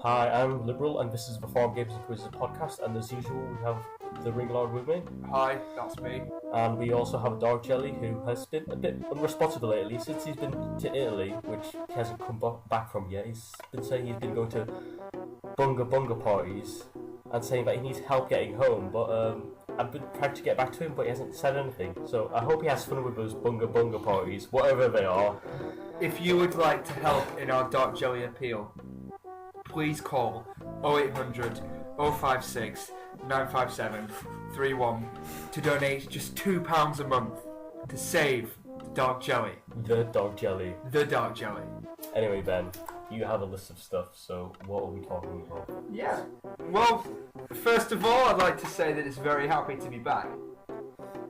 Hi, I'm Liberal, and this is the Forum Games and Quizzes podcast, and as usual, we have the Ringlord with me. Hi, that's me. And we also have Dark Jelly, who has been a bit unresponsive lately since he's been to Italy, which he hasn't come back from yet. He's been saying he's been going to bunga parties and saying that he needs help getting home, but I've been trying to get back to him, but he hasn't said anything. So I hope he has fun with those bunga parties, whatever they are. If you would like to help in our Dark Jelly appeal, please call 0800 056 957 31 to donate just £2 a month to save the Dark Jelly. The Dark Jelly. The Dark Jelly. Anyway, Ben, you have a list of stuff, so what are we talking about? Yeah. Well, first of all, I'd like to say that it's very happy to be back.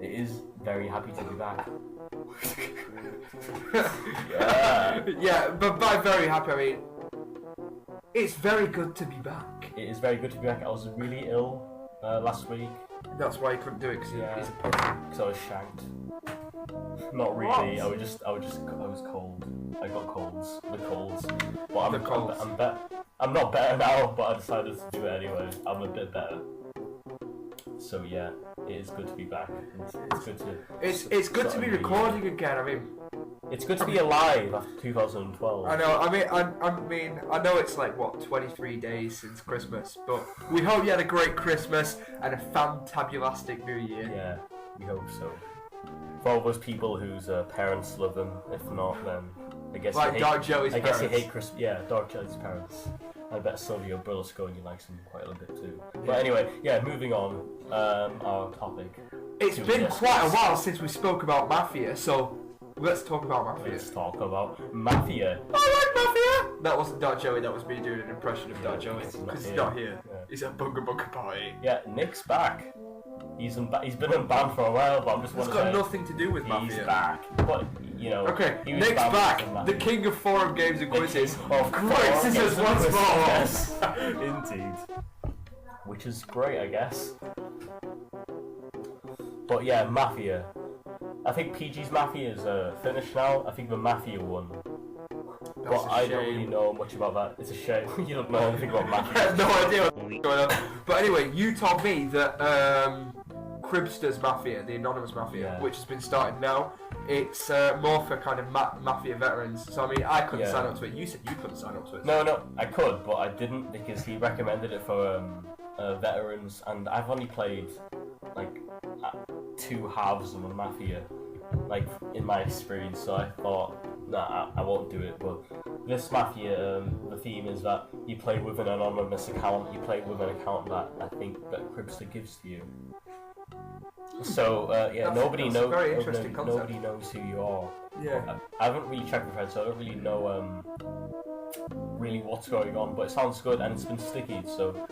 It is very happy to be back. Yeah, but by very happy, I mean, it's very good to be back. It is very good to be back. I was really ill last week. That's why he couldn't do it, because he's a pussy. Because I was shanked. Not really. I was cold. I got colds. The colds. But I'm not better now. But I decided to do it anyway. I'm a bit better. So yeah, it is good to be back. It's good to. It's good to be recording again. I mean, it's good to be alive after 2012. I know. I know it's like what 23 days since Christmas, but we hope you had a great Christmas and a fantabulastic New Year. Yeah, we hope so. For all those people whose parents love them, if not, then I guess like Dark Jelly's parents. I guess you hate Christmas. Yeah, Dark Jelly's parents. I bet Silvio Berlusconi likes them quite a bit too. But anyway, yeah, moving on. Our topic. It's been quite a while since we spoke about Mafia, so let's talk about Mafia. Let's talk about Mafia. I like Mafia! That wasn't Dark Jelly, that was me doing an impression of Dark Jelly. Because he's not here. Yeah. He's at bunga party. Yeah, Nick's back. He's been unbanned for a while, but I'm just wondering. It's got nothing to do with Mafia. He's back. But, you know. Okay, Nick's back. The king of forum games and quizzes. Graces us once more. Yes, indeed. Which is great, I guess. But yeah, Mafia. I think PG's Mafia is finished now. I think the Mafia won. But I don't really know much about that. It's a shame. You don't know anything about Mafia. I have no idea what's going on. But anyway, you told me that Cribster's Mafia, the Anonymous Mafia, which has been started now, it's more for kind of Mafia veterans. So I mean, I couldn't sign up to it. You said you couldn't sign up to it. No, I could, but I didn't because he recommended it for veterans, and I've only played like 2 halves of a Mafia, like in my experience. So I thought, nah, I won't do it. But this Mafia, the theme is that you play with an anonymous account. You play with an account that I think that Cribster gives to you. So nobody knows who you are. Yeah. I haven't really checked the thread, so I don't really know really what's going on. But it sounds good, and it's been sticky. So.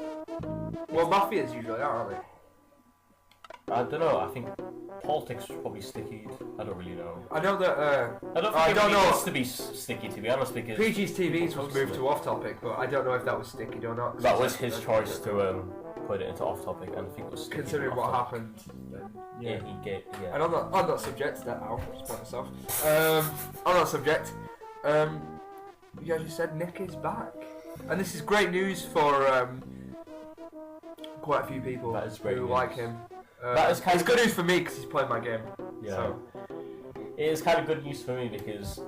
Well, Mafias usually are, aren't they? I don't know. I think politics is probably sticky. I don't really know. I know that. I don't know. It needs to be sticky, to be honest, because PG's TVs was moved to off topic, but I don't know if that was sticky or not. That was his choice to put it into off topic, and I think it was sticky. Considering what happened, then, yeah. And I'm not subject to that. I'll just point myself. I'm not subject. You as you said, Nick is back, and this is great news for quite a few people who like him. It's good news for me because he's playing my game. Yeah. So. It is kind of good news for me because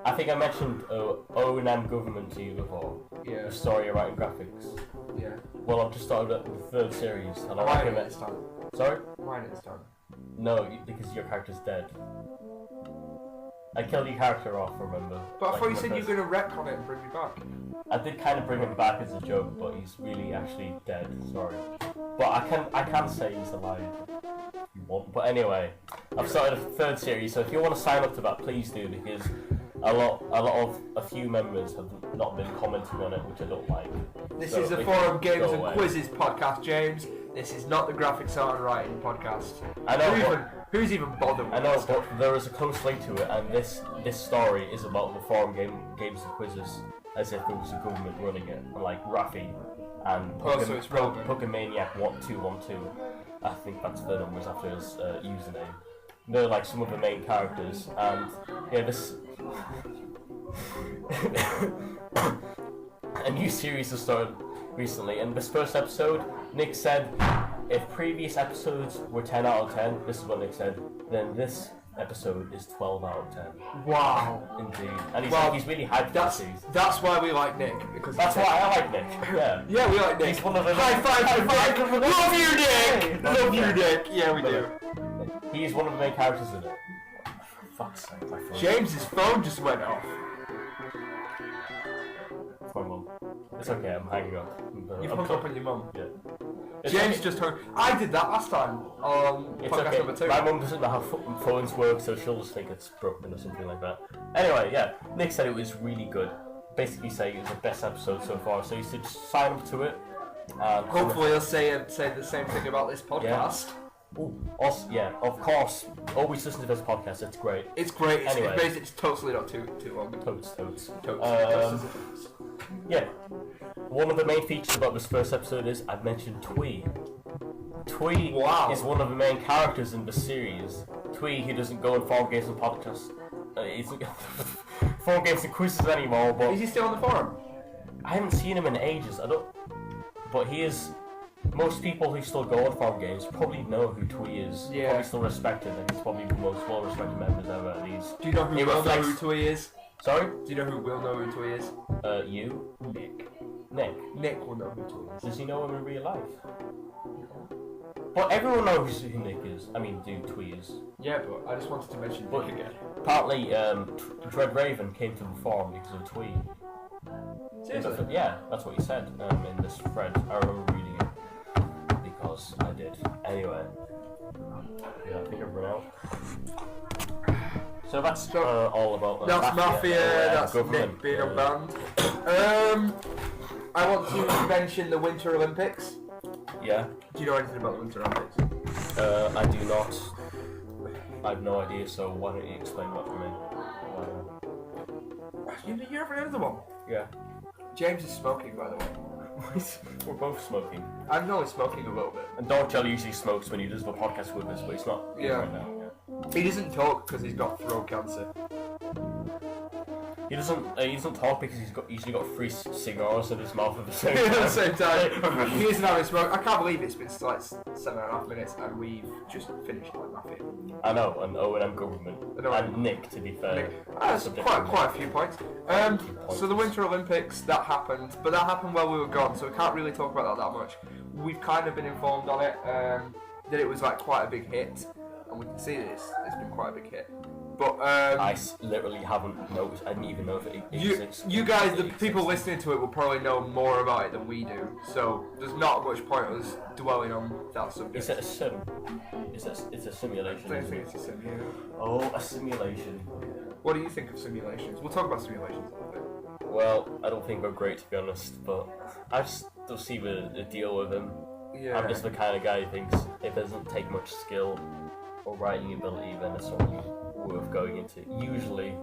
I think I mentioned O&M government to you before. Yeah. The story writing graphics. Yeah. Well, I've just started up with the 3rd series, and I recommend it this time. Sorry? Mine this time. No, because your character's dead. I killed your character off, remember? But I thought you said you were going to retcon it and bring me back. I did kind of bring him back as a joke, but he's really actually dead. Sorry, but I can say he's alive if you want. But anyway, I've started a 3rd series, so if you want to sign up to that, please do, because a few members have not been commenting on it, which I don't like. This is the Forum Games and Quizzes podcast, James. This is not the graphics art and writing podcast. I know. Who's even bothered with I know, but there is a close link to it, and this story is about the Forum Games and Quizzes, as if there was a government running it, like Rafi and Pokemaniac 1212. I think that's the numbers after his username. They're like some of the main characters, and yeah, this a new series has started recently. In this first episode, Nick said, if previous episodes were 10 out of 10, this is what Nick said, then this episode is 12 out of 10. Wow. Indeed. And he's really hyped for That's the series. that's why we like Nick, because That's why I like Nick. Yeah. Yeah, we like Nick. He's one of the High five! Love you, Nick. Love you, Nick. Yeah, we do. He's one of the main characters in it. For fuck's sake, my phone. James's phone just went off. It's my mum. It's okay, I'm hanging up. You've hung up on your mum. Yeah. It's James okay. just hung. I did that last time on It's podcast okay. number 2. My mum doesn't know how phones work, so she'll just think it's broken or something like that. Anyway, yeah, Nick said it was really good. Basically saying it was the best episode so far, so you should just sign up to it. And Hopefully he'll say the same thing about this podcast. Ooh, also, yeah, of course, always listen to this podcast, it's great. It's great. It's, Anyway. it's totally not too long. Totes. Totes. Yeah, one of the main features about this first episode is I've mentioned Twee. Twee Wow. is one of the main characters in the series. Twee, he doesn't go in forum games and podcasts. He doesn't go forum games and quizzes anymore, but Is he still on the forum? I haven't seen him in ages. But he is. Most people who still go on forum games probably know who Twee is. Yeah. Probably still respect him, and he's probably the most well-respected members ever. And he's. Do you know who It will reflects- know who Twee is? Sorry? Do you know who will know who Twee is? You? Nick. Nick. Nick will know who Twee is. Does he know him in real life? But everyone knows who Nick is. I mean, dude, Twee is. Yeah, but I just wanted to mention But Nick again. apparently, Dread Raven came to the forum because of Twee. Seriously? Yeah, that's what he said in this thread. I remember reading it because I did. Anyway, yeah, I think I've run out. So that's all about That's Mafia, that's government. Nick being unbanned. I want to mention the Winter Olympics. Yeah, Do you know anything about the Winter Olympics? I do not. I have no idea. So why don't you explain that for me? You ever heard of the one? Yeah. James is smoking, by the way. We're both smoking. I'm only smoking a little bit. And Dorchel usually smokes when he does the podcast with us, but he's not here Yeah. right now. Yeah. He doesn't talk because he's got throat cancer. He doesn't talk because he's usually got 3 cigars in his mouth at the same At time. the same time, he isn't having a smoke. I can't believe it's been like 7.5 minutes and we've just finished like Mafia. I know, and O&M government. And And Nick, to be fair. That's Subject quite to a few points. points. So the Winter Olympics, that happened, but that happened while we were gone, so we can't really talk about that much. We've kind of been informed on it, that it was like quite a big hit, and we can see this, it's been quite a big hit. But I literally haven't noticed. I didn't even know if it exists. you guys, the people listening to it, will probably know more about it than we do. So there's not much point us dwelling on that subject. Is it a sim? It's a simulation. I don't Isn't think it? it's a sim. Yeah. Oh, a simulation. What do you think of simulations? We'll talk about simulations a little bit. Well, I don't think they're great, to be honest, but I just don't see the deal with them. Yeah. I'm just the kind of guy who thinks it doesn't take much skill or writing ability, then it's only worth going into. Usually,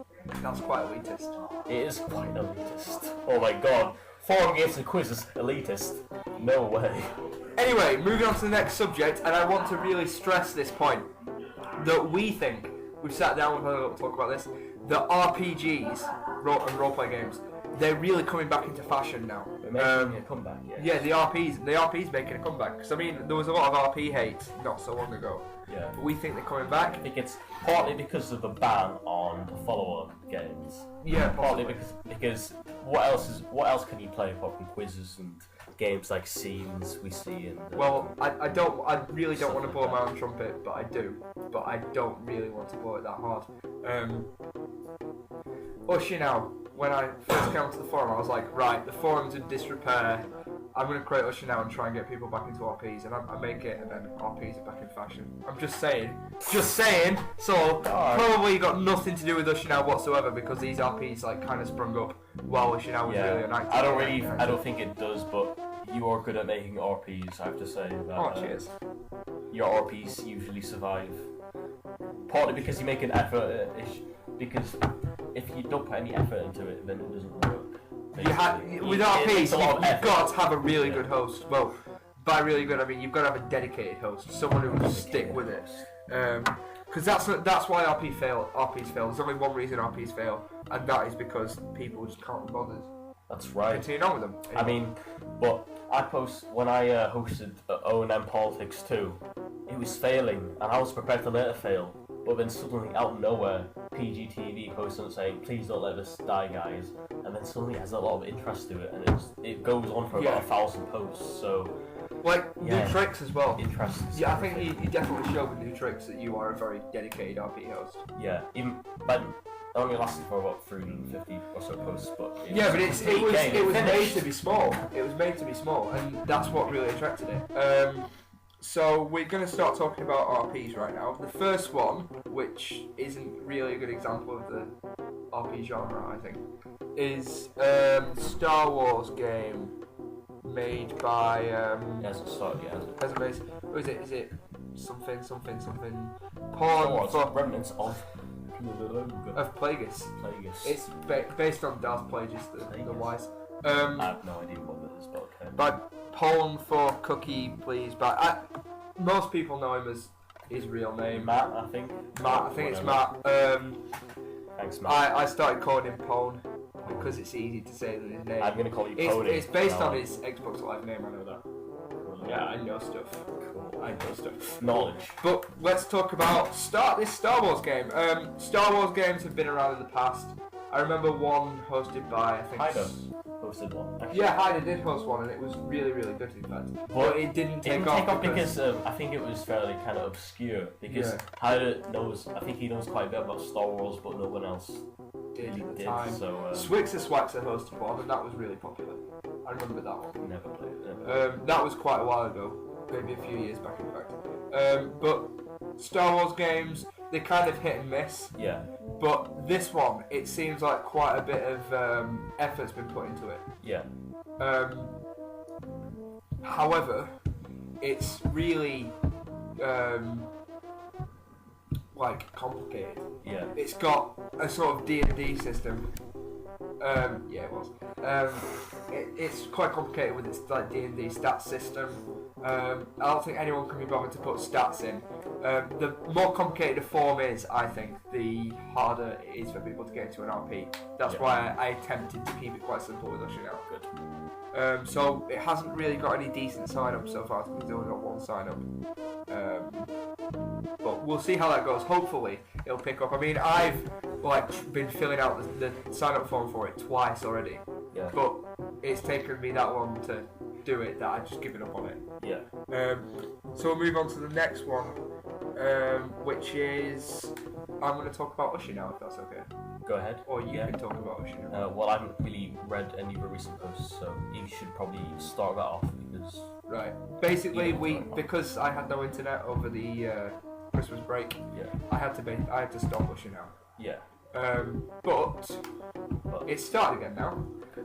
That's quite elitist. it is quite elitist. Oh my god, forum games and quizzes, elitist? No way. Anyway, moving on to the next subject, and I want to really stress this point that we think, we've sat down with her to talk about this, that RPGs and roleplay games, they're really coming back into fashion now. We're making a comeback, yeah. Yeah, the RP's making a comeback. Because I mean, there was a lot of RP hate not so long ago. Yeah. But we think they're coming back. I think it's partly because of the ban on the follow-up games. Yeah, Partly possibly. because what else can you play apart from quizzes and games like Scenes we see and Well, I really don't want to blow my own trumpet, but I do. But I don't really want to blow it that hard. Usher now, when I first came onto the forum, I was like, right, the forum's in disrepair. I'm going to create Usher now and try and get people back into RPs, and I make it, and then RPs are back in fashion. I'm just saying. So probably got nothing to do with Usher now whatsoever, because these RPs like kind of sprung up while Usher now was really inactive. I don't think it does, but you are good at making RPs. I have to say that. Oh, cheers. Your RPs usually survive. Partly because you make an effort, because if you don't put any effort into it, then it doesn't work. With RPs, you've got to have a really good host. Well, by really good, I mean you've got to have a dedicated host, someone who will stick with it. Because that's why RPs fail. There's only one reason RPs fail, and that is because people just can't be bothered. That's right. continue on with them. I mean, but when I hosted O&M Politics 2, it was failing, and I was prepared to let it fail. But then suddenly, out of nowhere, PGTV posted up saying, "Please don't let this die, guys." And then suddenly it has a lot of interest to it, and it goes on for about 1,000 posts. So, new tricks as well. Interest. Yeah, I think you definitely showed with new tricks that you are a very dedicated RP host. Yeah, but it only lasted for about 350 or so posts, but it was made to be small. It was made to be small, and that's what really attracted it. So we're going to start talking about RPs right now. The first one, which isn't really a good example of the RP genre, I think, is Star Wars game made by hasn't started yet, has it? Hasn't made. What is it? Is it something? Porn for remnants of Plagueis. It's based on Darth Plagueis, the wise. I have no idea what that is, but okay. By Porn for Cookie, please. But most people know him as his real name. Matt, I think. I think it's Matt. Thanks, Matt. I started calling him Pone because it's easy to say his name. I'm gonna call you Pony. It's based on his Xbox Live name. I know that. Yeah, I know stuff. Cool. I know stuff. Knowledge. But let's talk about this Star Wars game. Star Wars games have been around in the past. I remember one hosted by, I think... Hyder hosted one, actually. Yeah, Hyder did host one, and it was really, really good, in fact. But it didn't take off because I think it was fairly kind of obscure. Because Hyder I think he knows quite a bit about Star Wars, but no one else did at the time. So, Swixer Swaxer hosted one, and that was really popular. I remember that one. Never played it. That was quite a while ago, maybe a few years back, in fact. But Star Wars games, they kind of hit and miss. Yeah. But this one, it seems like quite a bit of effort's been put into it. Yeah. However, it's really complicated. Yeah. It's got a sort of D&D system. Yeah, it was. It's quite complicated with its D&D stats system. I don't think anyone can be bothered to put stats in. The more complicated a form is, I think, the harder it is for people to get into an RP. That's why I attempted to keep it quite simple with Ushing Out. Good. So it hasn't really got any decent sign-ups so far. I think it's only got one sign-up. But we'll see how that goes. Hopefully it'll pick up. I mean, I've been filling out the sign-up form for it twice already. Yeah. But it's taken me that long to do it that I've just given up on it. Yeah. So we'll move on to the next one, which is I'm going to talk about Ushing now, if that's okay. Go ahead. Or you can talk about Ushing now. Well, I haven't really read any of the recent posts, so you should probably start that off because. Right. Basically, because I had no internet over the Christmas break. Yeah. I had to stop Ushing out. Yeah. But it's started again now,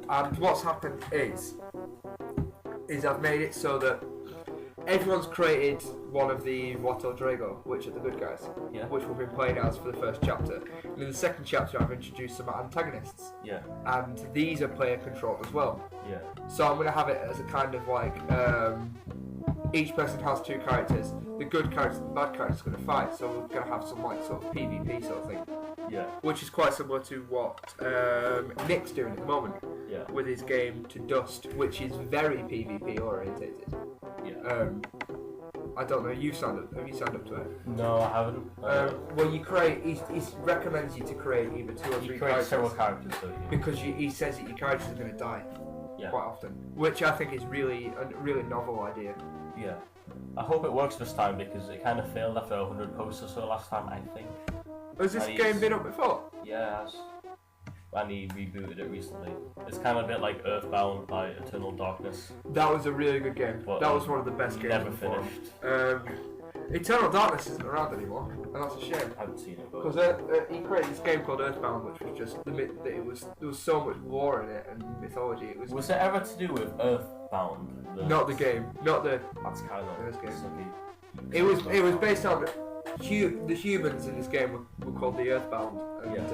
and what's happened is I've made it so that everyone's created one of the Watto Drago, which are the good guys, which we've been playing as for the first chapter. And in the second chapter, I've introduced some antagonists, and these are player controlled as well. Yeah. So I'm going to have it as a kind of each person has two characters. The good character and the bad character is going to fight, so we're going to have some sort of PvP sort of thing. Yeah. Which is quite similar to what Nick's doing at the moment with his game To Dust, which is very PvP orientated. Yeah. I don't know. Have you signed up to it? No, I haven't. Well, you create. He recommends you to create either 2 or 3 characters. Several characters, don't you? Because he says that your characters are going to die quite often, which I think is a really novel idea. Yeah. I hope it works this time because it kind of failed after 100 posts or so last time, I think. Has this game been up before? Yeah, it has. And he rebooted it recently. It's kind of a bit like Earthbound by Eternal Darkness. That was a really good game. But, that was one of the best games. Never finished. Eternal Darkness isn't around anymore, and that's a shame. I haven't seen it. Because he created this game called Earthbound, which was just there was so much lore in it and mythology. Was it ever to do with Earthbound? Not the game. Not the. That's kind of game. It was based on the humans in this game were called the Earthbound, and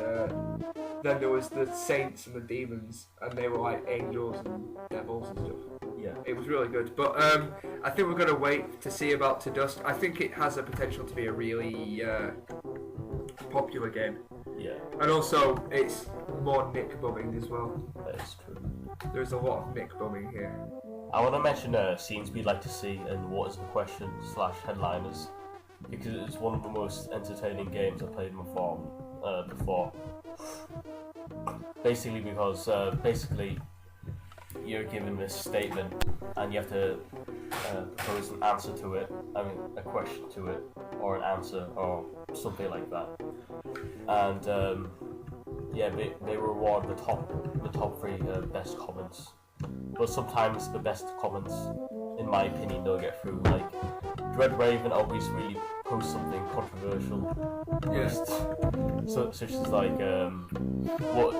then there was the saints and the demons, and they were like angels and devils and stuff. Yeah. It was really good, but I think we're going to wait to see about To Dust. I think it has the potential to be a really popular game. Yeah. And also, it's more Nick bumming as well. That is true. There's a lot of Nick bumming here. I want to mention scenes we'd like to see and what is the question / headliners, because it's one of the most entertaining games I've played before. Basically because you're given this statement and you have to propose an answer to it, a question to it, or an answer, or something like that. And they reward the top 3 best comments. But sometimes the best comments, in my opinion, don't get through. Like Dread Raven always really posts something controversial. Yes. Such as like,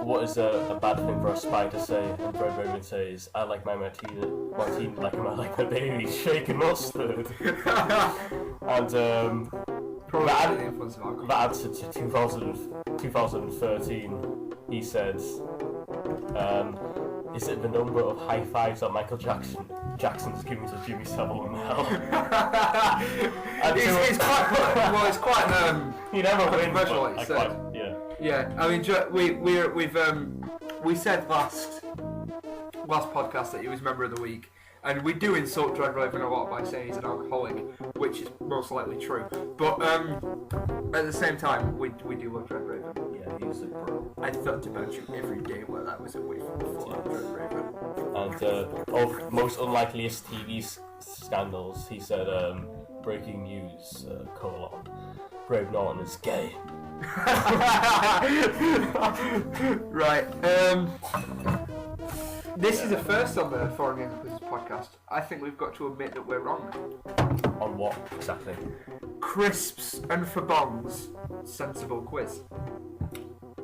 what is a bad thing for a spy to say? And Dread Raven says, "I like my martini like I like my baby shaken mustard." And Probably the influence of alcohol. that answer to 2013, he says, "Is it the number of high fives that Michael Jackson's giving to Jimmy Savile now?" It's quite he never wins, controversial, like you said. Yeah, I mean, we said last podcast that he was member of the week, and we do insult Dread Raven a lot by saying he's an alcoholic, which is most likely true. But at the same time, we do love Dread Raven. Yeah, he's a bro. I thought about you every day while I was away from the floor, Dread Raven. And of most unlikeliest TV scandals, he said, breaking news, Graham Norton is gay. Right. This is the first on the Foreign Games and Quizzes podcast. I think we've got to admit that we're wrong. On what exactly? Crisps and for bongs, sensible quiz.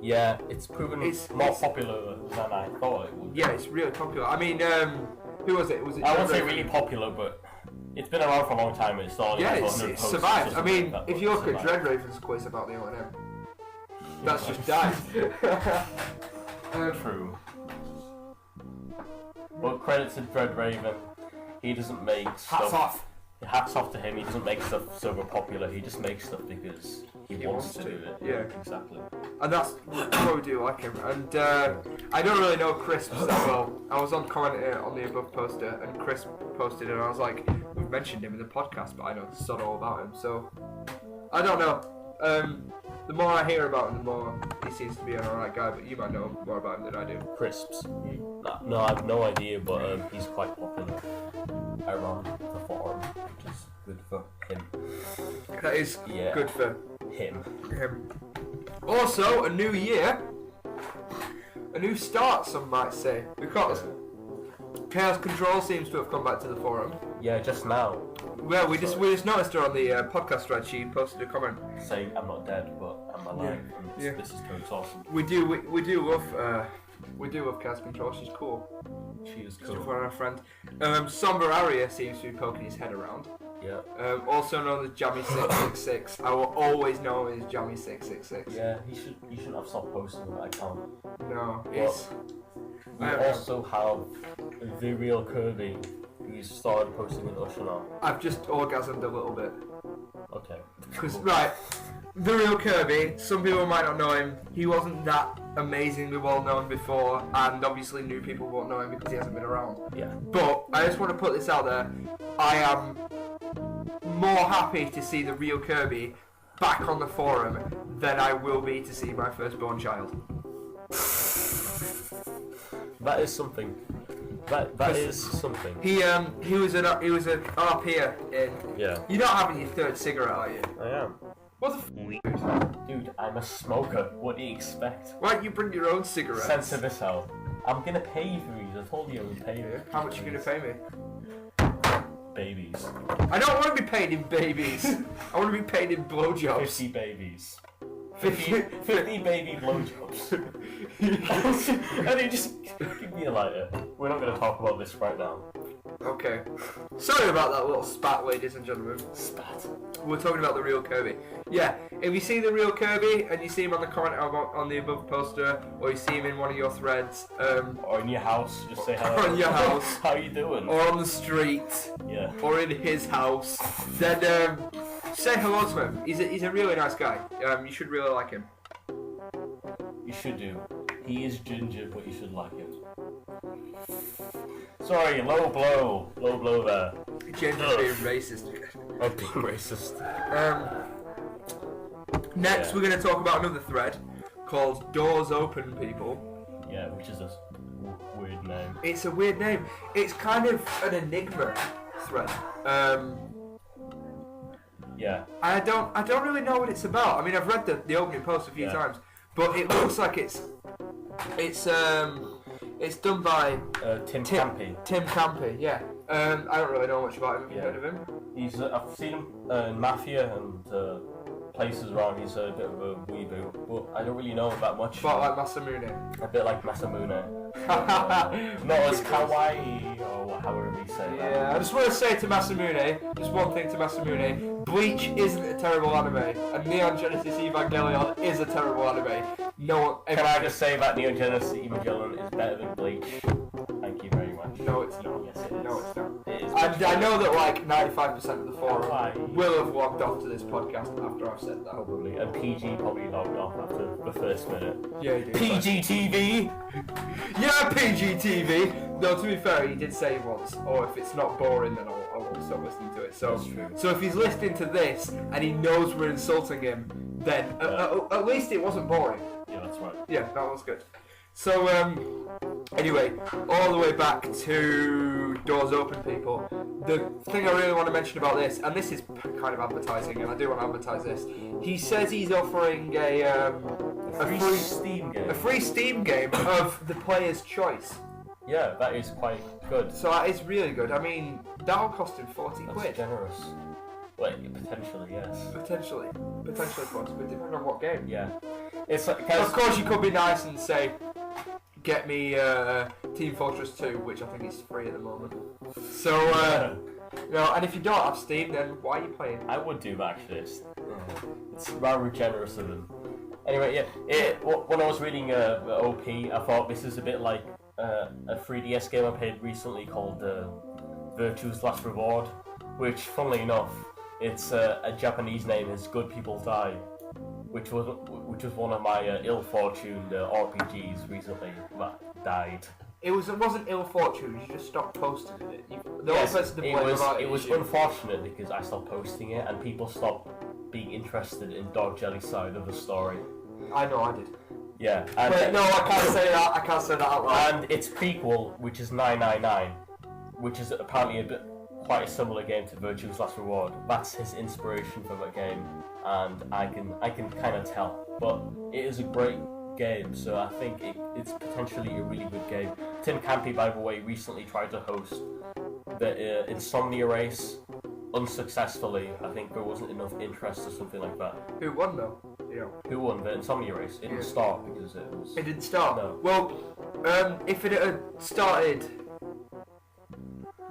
Yeah, it's proven more popular than I thought it would. Yeah, it's really popular. I mean, who was it? Was it? I wouldn't say really popular, but it's been around for a long time. It's all it's survived. I mean, if you look at Dread Raven's quiz about the O&M, that's just died. True. Well, credit to Dread Raven. He doesn't make stuff. Hats off to him. He doesn't make stuff super popular. He just makes stuff because he wants to do it. Yeah, exactly. And that's what we do like him. And I don't really know Chris that well. I was on comment on the above poster, and Chris posted it, and I was like, we've mentioned him in the podcast, but I know sod all about him. So I don't know. The more I hear about him, the more he seems to be an alright guy. But you might know more about him than I do. Crisps. No, I have no idea, but he's quite popular around the forum, which is good for him. That is good for him. Also, a new year, a new start, some might say, because Chaos Control seems to have come back to the forum. Yeah, just now. Well, we just noticed her on the podcast thread. She posted a comment saying, "I'm not dead, but I'm alive." Yeah. This is totally awesome. We do love Chaos Control. She's cool. She is cool. She's our friend. Somber Aria seems to be poking his head around. Yeah. Also known as Jammy 666. I will always know him as Jammy 666. Yeah, he shouldn't have stopped posting on that account. No, it's. We also have the real Kirby, who's started posting an Usher now. I've just orgasmed a little bit. Okay. Because the real Kirby. Some people might not know him. He wasn't that amazingly well known before, and obviously new people won't know him because he hasn't been around. Yeah. But I just want to put this out there. I am more happy to see the real Kirby back on the forum than I will be to see my firstborn child. That is something. That is something. He was an RPer in. Yeah. You're not having your third cigarette, are you? I am. What the Dude, I'm a smoker. What do you expect? Why don't you bring your own cigarettes? Censor this out. I'm gonna pay you for these. I told you I would pay you. How much are you gonna pay me? Babies. I don't want to be paid in babies. I want to be paid in blowjobs. 50 babies. 50 baby blowjobs. And you just give me a lighter. We're not going to talk about this right now. Okay. Sorry about that little spat, ladies and gentlemen. Spat. We're talking about the real Kirby. Yeah, if you see the real Kirby and you see him on the comment on the above poster, or you see him in one of your threads, or in your house, just say hello. Or in your house. How you doing? Or on the street. Yeah. Or in his house. Then say hello to him. He's a really nice guy. You should really like him. You should do. He is ginger, but you should like him. Sorry, low blow there. James is being racist. I'm being racist. Next, we're going to talk about another thread called Doors Open People. Yeah, which is a weird name. It's a weird name. It's kind of an enigma thread. Yeah. I don't really know what it's about. I mean, I've read the opening post a few times, but it looks like it's done by Tim Campy. Tim Campy, yeah. I don't really know much about him. Have you heard of him? I've seen him in Mafia and places around. He's a bit of a weeboo, but I don't really know that much. About like Masamune. A bit like Masamune. Not as kawaii or however you say that. Yeah, I just want to say to Masamune, just one thing to Masamune: Bleach isn't a terrible anime, and Neon Genesis Evangelion is a terrible anime. No, can I just say that Neon Genesis Evangelion is better than Bleach? Thank you very much. No, it's not. Yes, it is. No, it's not. It is. And I know that like 95% of the forum will have logged off to this podcast after I've said that. Probably. And PG probably logged off after the first minute. Yeah, he did. PGTV! Yeah, PGTV! No, to be fair, he did say once, or if it's not boring, then I won't stop listening to it. So, That's true. So if he's listening to this and he knows we're insulting him, then at least it wasn't boring. Yeah, that's right. Yeah, that was good. So, anyway, all the way back to Doors Open People. The thing I really want to mention about this, and this is kind of advertising, and I do want to advertise this. He says he's offering a free Steam game. a free Steam game of the player's choice. Yeah, that is quite good. So that is really good. I mean, that'll cost him 40 That's quid. generous. Wait, potentially, yes. Potentially 40 quid, depending on what game. Yeah. It's like, Of course, you could be nice and say, get me Team Fortress 2, which I think is free at the moment. So, no, and if you don't have Steam, then why are you playing? I would do that actually. It's rather generous of them. Anyway, yeah. When I was reading OP, I thought this is a bit like a 3DS game I played recently called Virtue's Last Reward, which, funnily enough, it's a Japanese name is Good People Die, which was one of my ill-fortuned RPGs recently that died. It wasn't ill fortune. You just stopped posting it. It was unfortunate because I stopped posting it and people stopped being interested in Dog Jelly's side of the story. I know I did. Yeah. But no, I can't say that. I can't say that out loud. And its prequel, which is 999, which is apparently quite a similar game to Virtue's Last Reward. That's his inspiration for that game, and I can kind of tell. But it is a great game, so I think it's potentially a really good game. Tim Campy, by the way, recently tried to host the Insomnia race unsuccessfully. I think there wasn't enough interest or something like that. Who won though? Yeah. Who won the Insomnia race? It didn't start because it was... It didn't start? No. Well, if it had started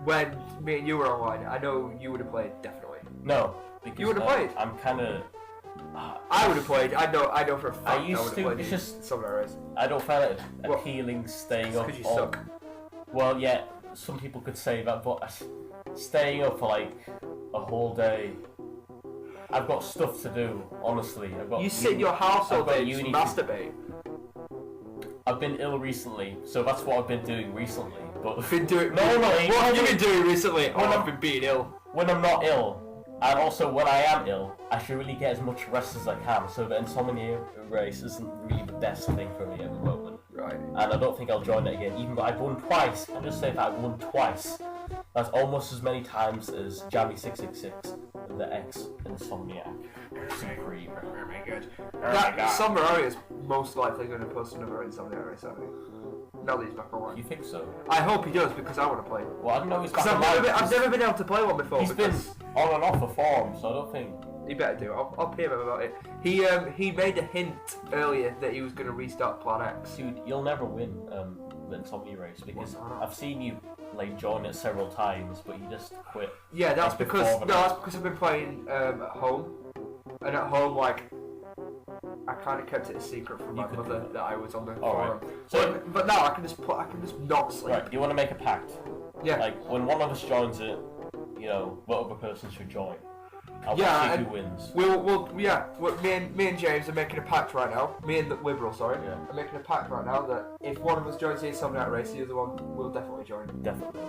when me and you were online, I know you would have played, definitely. No. Because, you would have played? I'm kind of... I would have played. I know for a fact I used would have to. played It's just Insomnia race. I don't find it appealing staying up. Because you suck. Well, yeah, some people could say that, but staying up for like a whole day. I've got stuff to do. Honestly, You sit in your house all day and masturbate. I've been ill recently, so that's what I've been doing recently. But Been doing? No. What have you been doing recently? I've been being ill. When I'm not ill, and also when I am ill, I should really get as much rest as I can. So the Insomnia race isn't really the best thing for me at the moment. Right. And I don't think I'll join it again, even though I've won twice. I'll just say that I've won twice. That's almost as many times as Jammy666 and the X Insomniac Supreme. Very good. That Summer is most likely going to post another Insomnia race, I think. Now that he's back online. You think so? I hope he does, because I want to play. Well, I don't know he's back I've online. never been able to play one before. He's been on and off a forum, so I don't think... He better do. I'll pay him about it. He made a hint earlier that he was going to restart Plan X. Dude, you'll never win the Insomnia race, because I've seen you like join it several times, but you just quit. Yeah, that's because I've been playing at home, and at home I kind of kept it a secret from my mother that I was on the forum. Right. So, but now I can just not sleep. Right, you want to make a pact? Yeah. Like when one of us joins it, you know, what other person should join? I'll Yeah, see and who wins. me and James are making a pact right now. Me and the Liberal, sorry, Yeah. are making a pact right now that if one of us joins the Sunday Night Race, the other one will definitely join. Definitely.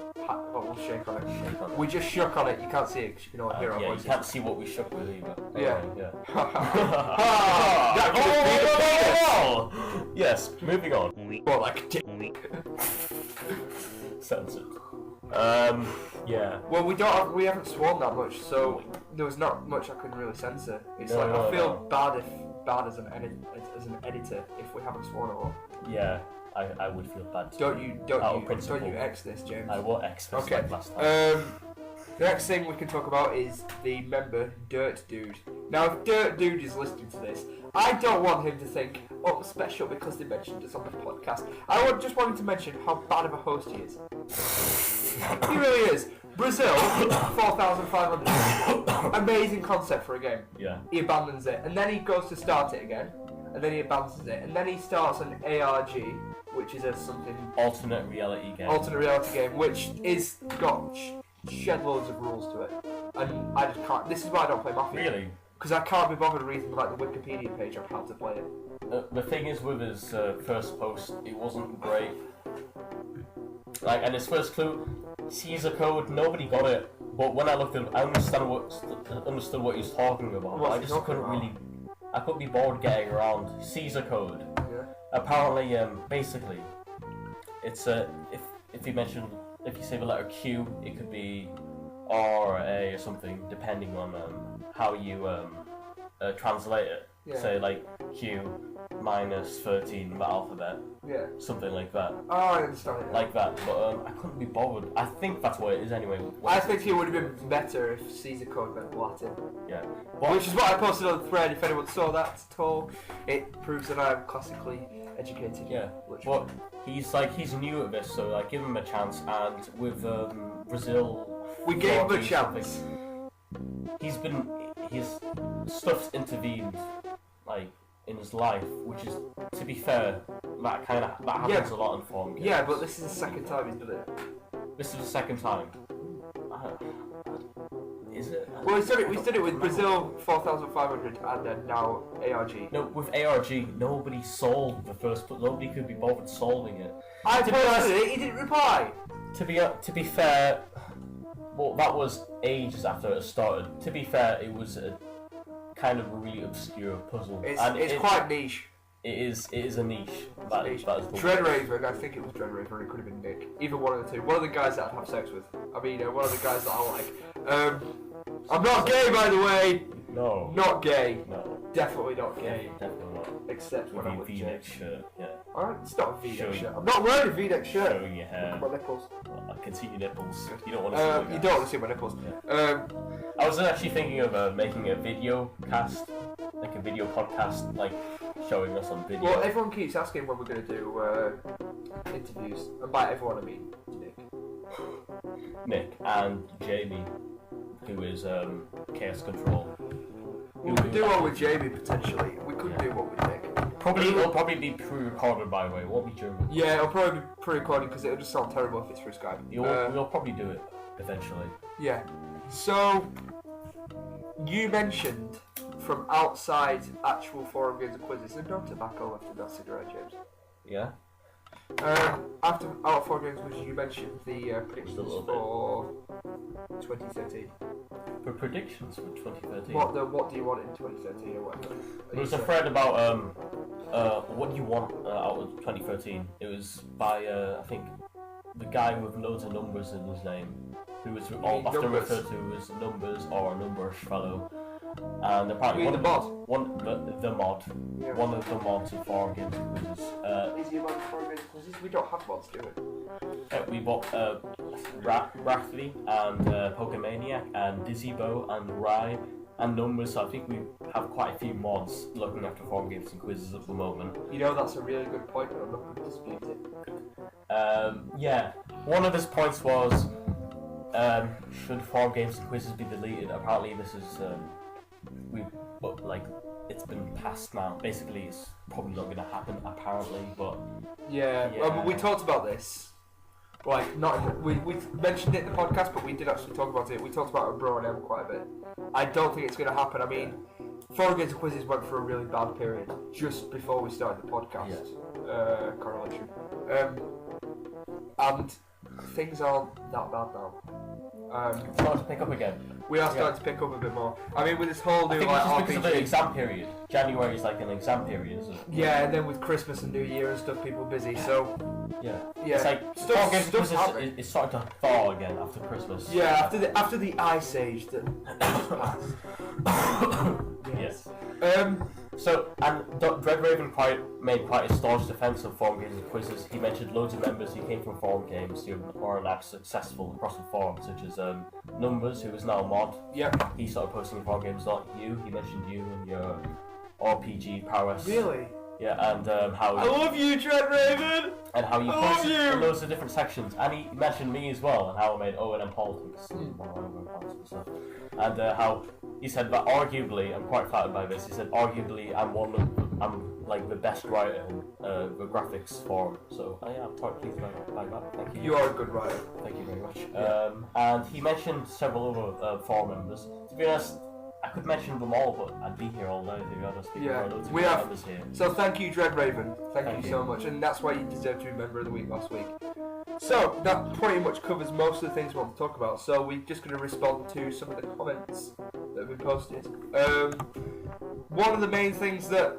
We'll shake on it. Shake on it. We just shook on it. You can't see it because you can only hear our Yeah, you voices. can't see what we shook with either. Yeah. Yeah. That could have been a penis. Yes, moving on. More like a dick. Censored. Yeah. Well, we haven't sworn that much, so there was not much I could really censor. It's No, like no, I feel no. bad as an editor if we haven't sworn a lot. Yeah, I would feel bad too. Don't you X this, James? I will X this Okay. like last time. The next thing we can talk about is the member Dirt Dude. Now, if Dirt Dude is listening to this, I don't want him to think, oh, special because they mentioned us on the podcast. Just wanted to mention how bad of a host he is. He really is. Brazil, 4,500. Amazing concept for a game. Yeah. He abandons it, and then he goes to start it again, and then he abandons it, and then he starts an ARG, which is something Alternate reality game. alternate reality game, which is got shed loads of rules to it, and I just can't. This is why I don't play Mafia. Really? Because I can't be bothered reading like the Wikipedia page on how to play it. The thing is with his first post, it wasn't great. Like, and his first clue, Caesar code, nobody got it. But when I looked at it, I understood what he was talking about. What's I he just talking couldn't about? really. I couldn't be bored getting around Caesar code. Yeah. Apparently, basically, it's if you say the letter Q, it could be R or A or something, depending on how you translate it. Yeah. Say like Q minus 13 in the alphabet, Yeah. something like that. Oh, I understand it. Like that, but I couldn't be bothered. I think that's what it is anyway. I think it would have been better if Caesar code meant Latin. Yeah. Which is what I posted on the thread. If anyone saw that at all, it proves that I am classically educated. Yeah. Literally. But he's new at this, so like give him a chance. And with Brazil, We gave him a 40 chance. something, his stuff's intervened like in his life, which is, to be fair, that happens a lot in forum games. Yeah, but this is the second time he's done it. This is the second time. Is it? Well, we did it with Brazil 4,500 and then now ARG. No, with ARG, nobody solved the first. Nobody could be bothered solving it. I To be honest- posted it, he didn't reply. To be fair, well, that was ages after it started. To be fair, it was a kind of a really obscure puzzle. It's quite niche. It is a niche. That is the Dreadraven, I think it was Dreadraven, it could have been Nick. Either one of the two. One of the guys that I'd have sex with. I mean, one of the guys that I like. I'm not gay, by the way. No. Not gay. No. Definitely not gay. Definitely not. Except when I'm With with your V-neck James. shirt, yeah. Alright, it's not a V-neck Showing- shirt. I'm not wearing a V-neck shirt. Showing your hair. Look at my nipples. Well, I can see your nipples. You don't want to see them, You guys. don't want to see my nipples. I was actually thinking of making a video cast, like a video podcast, like showing us on video. Well, everyone keeps asking when we're going to do interviews. And by everyone, I mean Nick. Nick and Jamie, who is Chaos Control. We could do one with Jamie potentially. We could do one with Nick. It'll probably be pre-recorded, by the way. It won't be German. Yeah, it'll probably be pre-recorded because it'll just sound terrible if it's through Skype. We'll probably do it eventually. Yeah. So, you mentioned from outside actual forum games and quizzes, there's no tobacco left in that cigarette, James. Yeah. After out of forum games quizzes, you mentioned the predictions little for 2013. For predictions for 2013. What do you want in 2013 or whatever? There was a thread about what do you want out of 2013. It was by I think the guy with loads of numbers in his name, who was often numbers? referred to as numbers or a numberish fellow. And apparently You mean the mod? The mod, Yeah. one of the mods of forum games and quizzes. Is he a mod for forum games and quizzes? We don't have mods, do we? We bought Rathley and Pokemaniac and Dizzybo and Rye and numbers, so I think we have quite a few mods looking after forum games and quizzes at the moment. You know, that's a really good point, but I'm not going to dispute it. Yeah, one of his points was should forum games and quizzes be deleted? Apparently this is it's been passed now. Basically it's probably not going to happen apparently, but Yeah. Yeah. We talked about this Like, not we mentioned it in the podcast, but we did actually talk about it. We talked about it Bro and M quite a bit. I don't think it's going to happen. I mean, Forum Games and Quizzes went for a really bad period just before we started the podcast. Correlation. And things aren't that bad now. Starting to pick up again. We are starting to pick up a bit more. I mean, with this whole new I think like it's just RPG. because of the exam period. January is like an exam period, isn't it? Yeah, and then with Christmas and New Year and stuff, people are busy. So Yeah. yeah, It's like stuff's Christmas happening. is starting to thaw again after Christmas. Yeah, after the ice age that passed. Yes. So, and Red Raven made quite a staunch defense of forum games and quizzes. He mentioned loads of members who came from forum games who are now successful across the forum, such as Numbers, who is now a mod. Yep. He started posting forum games, not you. He mentioned you and your RPG prowess. Really? Yeah, and how I love you, Dread Raven. and how you I love posted you! in loads of different sections. And he mentioned me as well, and how I made O&M politics and politics and stuff. And how he said that arguably, I'm quite flattered by this. He said arguably I'm like the best writer in the graphics forum. So yeah, I'm quite pleased by that. Thank you. You are a good writer. Thank you very much. Yeah. And he mentioned several other forum members. To be honest, I could mention them all, but I'd be here all day to be honest. Yeah, Loads of we good have- members here. So thank you, Dread Raven. Thank Thank you you. so much, and that's why you deserve to be Member of the Week last week. So that pretty much covers most of the things we want to talk about. So we're just going to respond to some of the comments that have been posted. One of the main things that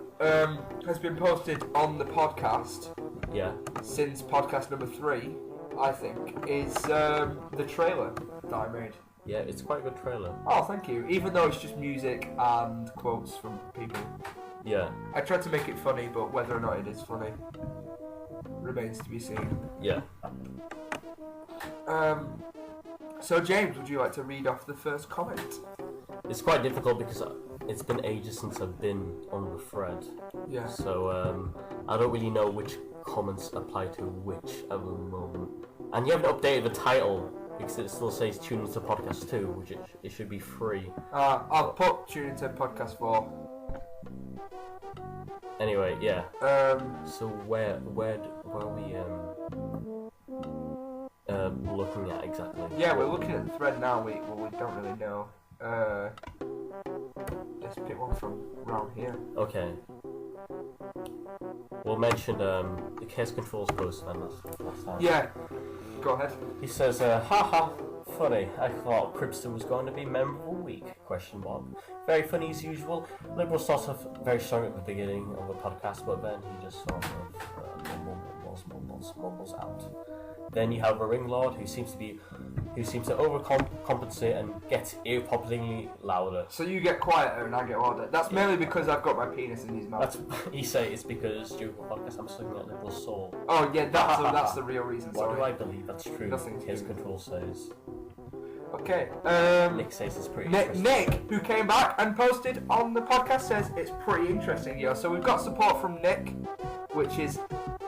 has been posted on the podcast Yeah. since podcast number 3, I think, is the trailer that I made. Yeah, it's quite a good trailer. Oh, thank you. Even though it's just music and quotes from people. Yeah. I tried to make it funny, but whether or not it is funny remains to be seen. Yeah. So James, would you like to read off the first comment? It's quite difficult because it's been ages since I've been on the thread. Yeah. So I don't really know which comments apply to which at the moment. And you haven't updated the title because it still says tune into podcast 2, which it should be free. I'll put tune into podcast 4. Anyway, yeah. So where are we looking at exactly? Yeah, we're looking at the thread now. We don't really know. Let's pick one from around here. Okay. We'll mention the Chaos Controls post then last time. Yeah. Go ahead. He says, haha, funny. I thought Cribster was going to be memorable week, question mark. Very funny as usual. Liberal starts off very strong at the beginning of the podcast, but then he just sort of mumbles out. Then you have a Ringlord who seems to overcompensate and get ear-poppingly louder. So you get quieter and I get louder. That's mainly because I've got my penis in his mouth. That's he say it's because during the podcast I'm looking at Liberal Soul. Oh yeah, that's the real reason. Why Sorry. do I believe that's true? Nothing to His do. control says. Okay. Nick says it's pretty Nick, interesting. who came back and posted on the podcast, says it's pretty interesting. Yeah. So we've got support from Nick, which is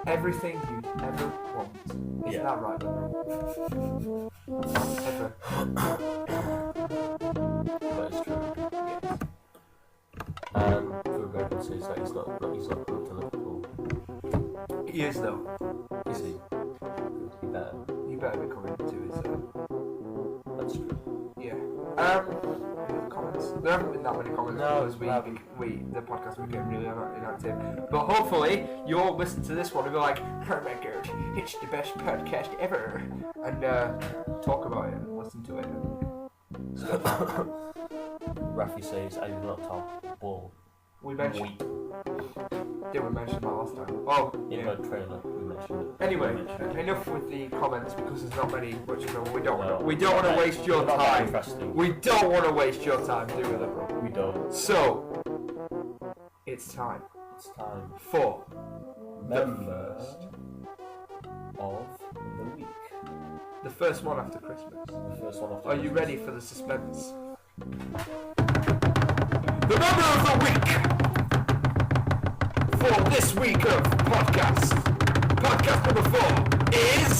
everything you'd ever want. Isn't Yeah. that right, Ever. That is true. Yes. And Drew Bergen says that he's not coming to Liverpool. He is though. Is he? He better. You better be coming to his. That's true. Yeah. Comments. There haven't been that many comments No, because we haven't. the podcast became really inactive. But hopefully you'll listen to this one and be like, "Oh my god, it's the best podcast ever," and talk about it and listen to it. Rafi says I do not talk bull. We mentioned. Weep. Did we mention that last time? Oh, In yeah. the trailer we mentioned it. Anyway, We mentioned it. enough with the comments because there's not many much of them. We don't No, want to waste your they're not that time. Interesting. We don't want to waste your time, do we, Liberal? We don't. So it's time It's time. for Members of the week. the first one after Christmas. The first one after Are you Christmas. ready for the suspense? The member of the week for this week of podcast number 4 is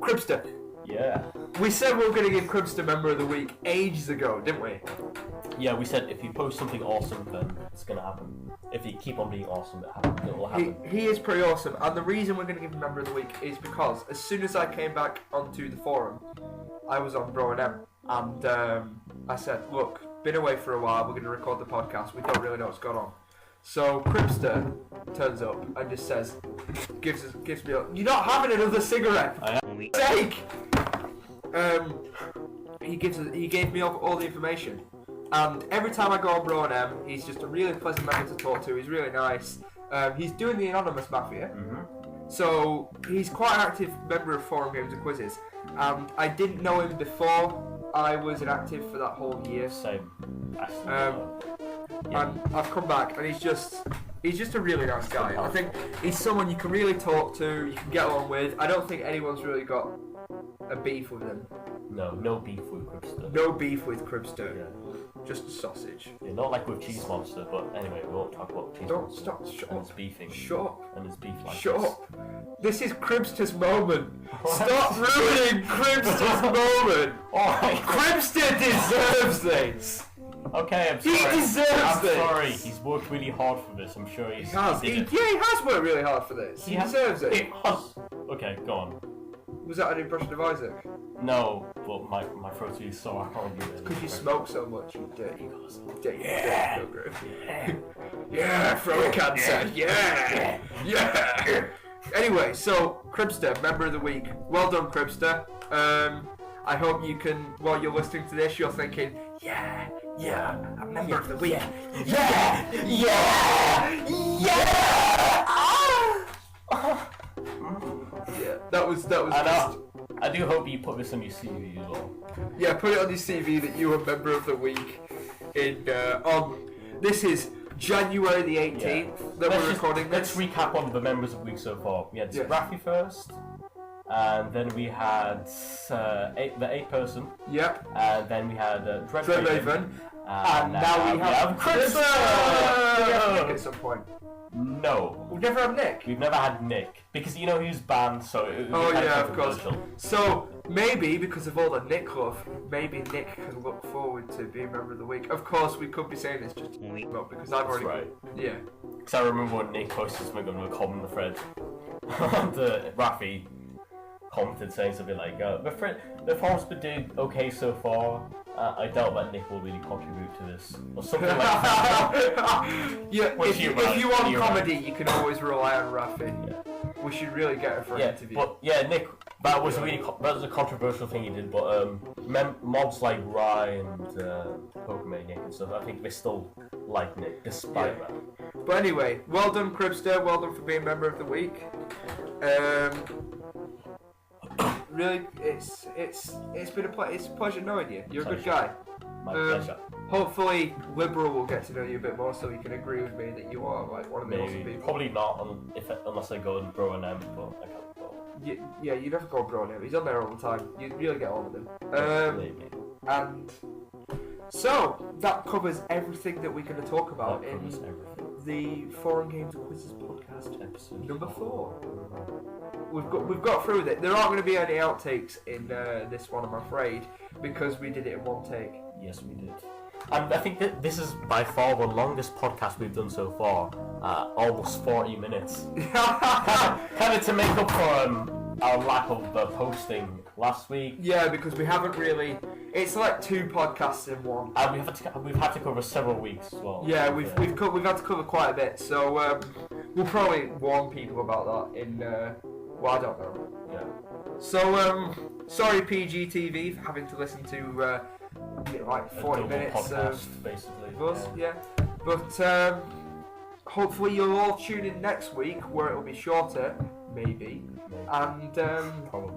Cribster. Yeah. Yeah. We said we were going to give Cribster Member of the Week ages ago, didn't we? Yeah, we said if you post something awesome, then it's going to happen. If you keep on being awesome, it will happen. He is pretty awesome, and the reason we're going to give him Member of the Week is because as soon as I came back onto the forum, I was on Bro and M, and I said, look, been away for a while, we're going to record the podcast, we don't really know what's going on. So Cribster turns up and just says, gives me a, you're not having another cigarette, for sake! He gave me all the information. And every time I go on Bro and M, he's just a really pleasant man to talk to. He's really nice. He's doing the Anonymous Mafia, so he's quite an active member of Forum Games and Quizzes. And I didn't know him before I was inactive for that whole year. Same. And I've come back, and he's just a really nice guy. I think he's someone you can really talk to, you can get along with. I don't think anyone's really got a beef with him. No beef with Cribster. No beef with Cribster. Yeah. Just a sausage. Yeah, not like with Cheese Monster, but anyway, we won't talk about Cheese Monster. Shut and up. his beefing. Shut up. And his beef like Shut this. up. This is Cribster's moment. Stop ruining Cribster's moment. Alright. Cribster deserves this. Okay, I'm sorry. He deserves this. I'm sorry. He's worked really hard for this. I'm sure he He has worked really hard for this. He deserves it. He has. Okay, go on. Was that an impression of Isaac? No, but my throat's really sore. I can't do it. Because you smoke so much, you dirty pilgrim. Yeah, throat cancer. Yeah. Anyway, so Cribster, Member of the Week. Well done, Cribster. I hope you can, while you're listening to this, you're thinking, yeah, a Member of the Week. Yeah. Yeah, that was. I do hope you put this on your CV as well. Yeah, put it on your CV that you were Member of the Week. This is January the 18th that we're recording Let's this. recap on the members of the week so far. We had Rafi first, and then we had the 8th person. Yep. And then we had Dreadraven. And now we have Cribster! Did we have Nick at some point? No. We've never had Nick. We've never had Nick. Because he was banned, so it was kind of course. controversial. So, maybe, because of all the Nick love, maybe Nick can look forward to being Member of the Week. Of course, we could be saying this just not because I've already... Right. Yeah. Because I remember when Nick posted something on the comment thread. And Rafi commented saying something like, the forum's been doing okay so far. I doubt that Nick will really contribute to this. Or something like that. Yeah, if you want comedy, you can always rely on Rafi. Yeah. We should really get her for an interview. But Nick, that was a controversial thing he did, but mods like Rye and Pokemaniac and stuff, I think they still like Nick, despite that. But anyway, well done Cribster, well done for being Member of the Week. Really, it's been a pleasure knowing you. You're a good guy. My pleasure. Hopefully, Liberal will get to know you a bit more, so he can agree with me that you are like one of the awesome people. Probably not, unless I go and Bro and M, but I can't go. Yeah, you never go Bro and M. He's on there all the time. You really get on with him. Maybe. And so that covers everything that we're going to talk about in the Foreign Games and Quizzes podcast episode number 4. We've got through with it. There aren't going to be any outtakes in this one, I'm afraid, because we did it in one take. Yes, we did. And I think that this is by far the longest podcast we've done so far. Almost 40 minutes. Kind of to make up for our lack of posting last week. Yeah, because we haven't really. It's like 2 podcasts in one. And we've had to cover several weeks as well. Yeah, we've had to cover quite a bit. So we'll probably warn people about that in. Well, I don't know. Yeah. So sorry PGTV for having to listen to like 40 minutes podcast, basically. Us, yeah. But hopefully you'll all tune in next week where it'll be shorter, maybe. And probably.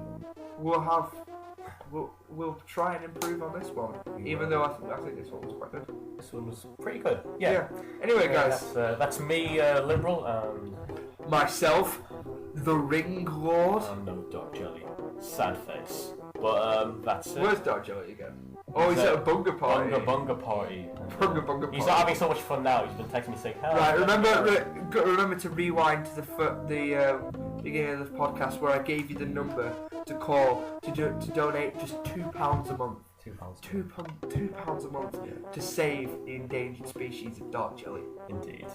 We'll try and improve on this one, even though I think this one was quite good. This one was pretty good. Yeah. Anyway, guys, that's me, Liberal, and myself, the Ringlord. No Dark Jelly. Sad face. But that's it. Where's Dark Jelly again? Oh, he's at a bunga party. Bunga party. Bunga party. He's not having so much fun now. He's been texting me saying, "Hello." Right, remember to rewind to the beginning of the podcast where I gave you the number to call to donate just £2 a month. £2 a month to save the endangered species of dark jelly. Indeed.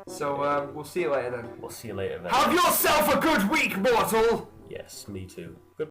So we'll see you later then. We'll see you later then. Have yourself a good week, mortal! Yes, me too. Goodbye.